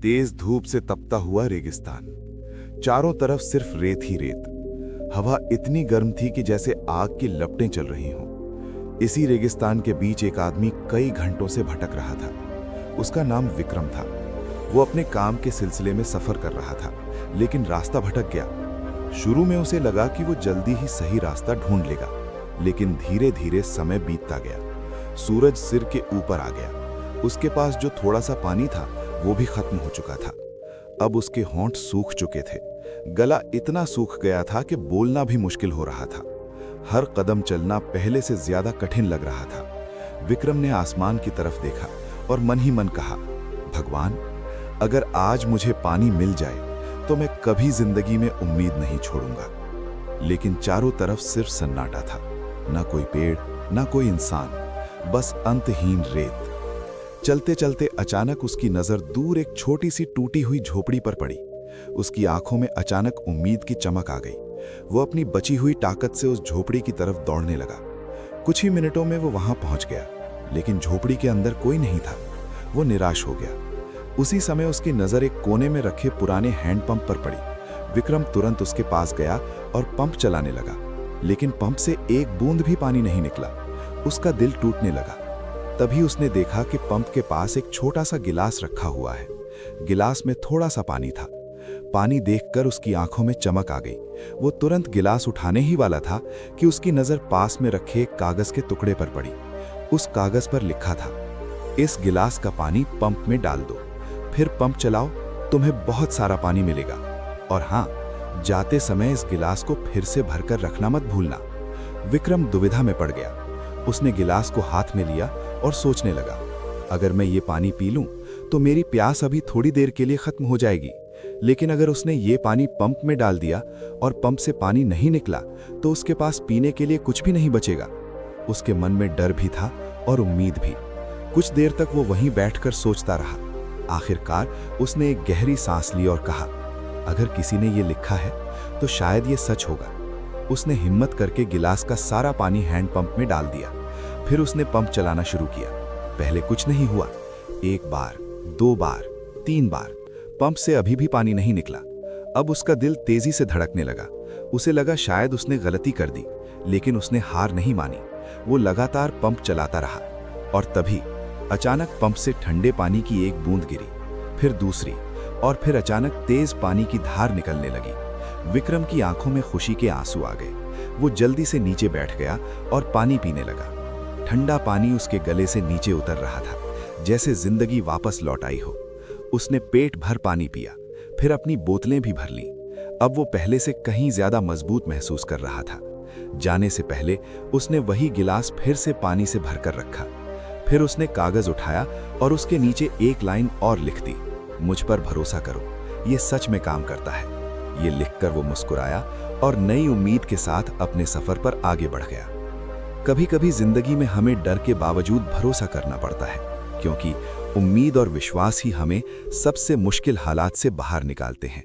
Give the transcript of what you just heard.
तेज धूप से तपता हुआ रेगिस्तान, चारों तरफ सिर्फ रेत ही रेत। हवा इतनी गर्म थी कि जैसे आग की लपटें चल रही हों। इसी रेगिस्तान के बीच एक आदमी कई घंटों से भटक रहा था। उसका नाम विक्रम था। वो अपने काम के सिलसिले में सफर कर रहा था, लेकिन रास्ता भटक गया। शुरू में उसे लगा कि वो जल्दी ही सही रास्ता ढूंढ लेगा, लेकिन धीरे धीरे समय बीतता गया। सूरज सिर के ऊपर आ गया। उसके पास जो थोड़ा सा पानी था वो भी खत्म हो चुका था। अब उसके होंठ सूख चुके थे। गला इतना सूख गया था कि बोलना भी मुश्किल हो रहा था। हर कदम चलना पहले से ज्यादा कठिन लग रहा था। विक्रम ने आसमान की तरफ देखा और मन ही मन कहा, भगवान, अगर आज मुझे पानी मिल जाए तो मैं कभी जिंदगी में उम्मीद नहीं छोड़ूंगा। लेकिन चारों तरफ सिर्फ सन्नाटा था। ना कोई पेड़, ना कोई इंसान, बस अंतहीन रेत। चलते चलते अचानक उसकी नजर दूर एक छोटी सी टूटी हुई झोपड़ी पर पड़ी। उसकी आंखों में अचानक उम्मीद की चमक आ गई। वो अपनी बची हुई ताकत से उस झोपड़ी की तरफ दौड़ने लगा। कुछ ही मिनटों में वो वहां पहुंच गया, लेकिन झोपड़ी के अंदर कोई नहीं था। वो निराश हो गया। उसी समय उसकी नजर एक कोने में रखे पुराने हैंडपंप पर पड़ी। विक्रम तुरंत उसके पास गया और पंप चलाने लगा, लेकिन पंप से एक बूंद भी पानी नहीं निकला। उसका दिल टूटने लगा। तभी उसने देखा कि पंप के पास एक छोटा सा गिलास रखा हुआ है। गिलास में थोड़ा सा पानी था। पानी देखकर उसकी आंखों में चमक आ गई। वो तुरंत गिलास उठाने ही वाला था कि उसकी नजर पास में रखे एक कागज के टुकड़े पर पड़ी। उस कागज पर लिखा था, इस गिलास का पानी पंप में डाल दो, फिर पंप चलाओ, तुम्हें बहुत सारा पानी मिलेगा। और हाँ, जाते समय इस गिलास को फिर से भरकर रखना मत भूलना। विक्रम दुविधा में पड़ गया। उसने गिलास को हाथ में लिया और सोचने लगा, अगर मैं ये पानी पी लूं तो मेरी प्यास अभी थोड़ी देर के लिए खत्म हो जाएगी। लेकिन अगर उसने ये पानी पंप में डाल दिया और पंप से पानी नहीं निकला तो उसके पास पीने के लिए कुछ भी नहीं बचेगा। उसके मन में डर भी था और उम्मीद भी। कुछ देर तक वो वहीं बैठकर सोचता रहा। आखिरकार उसने एक गहरी सांस ली और कहा, अगर किसी ने ये लिखा है तो शायद ये सच होगा। उसने हिम्मत करके गिलास का सारा पानी हैंडपंप में डाल दिया। फिर उसने पंप चलाना शुरू किया। पहले कुछ नहीं हुआ। एक बार, दो बार, तीन बार, पंप से अभी भी पानी नहीं निकला। अब उसका दिल तेजी से धड़कने लगा। उसे लगा शायद उसने गलती कर दी, लेकिन उसने हार नहीं मानी। वो लगातार पंप चलाता रहा और तभी अचानक पंप से ठंडे पानी की एक बूंद गिरी, फिर दूसरी, और फिर अचानक तेज पानी की धार निकलने लगी। विक्रम की आंखों में खुशी के आंसू आ गए। वो जल्दी से नीचे बैठ गया और पानी पीने लगा। ठंडा पानी उसके गले से नीचे उतर रहा था, जैसे जिंदगी वापस लौट आई हो। उसने पेट भर पानी पिया, फिर अपनी बोतलें भी भर लीं। अब वो पहले से कहीं ज्यादा मजबूत महसूस कर रहा था। जाने से पहले उसने वही गिलास फिर से पानी से भरकर रखा। फिर उसने कागज उठाया और उसके नीचे एक लाइन और लिख दी, मुझ पर भरोसा करो, ये सच में काम करता है। ये लिखकर वो मुस्कुराया और नई उम्मीद के साथ अपने सफर पर आगे बढ़ गया। कभी कभी जिंदगी में हमें डर के बावजूद भरोसा करना पड़ता है, क्योंकि उम्मीद और विश्वास ही हमें सबसे मुश्किल हालात से बाहर निकालते हैं।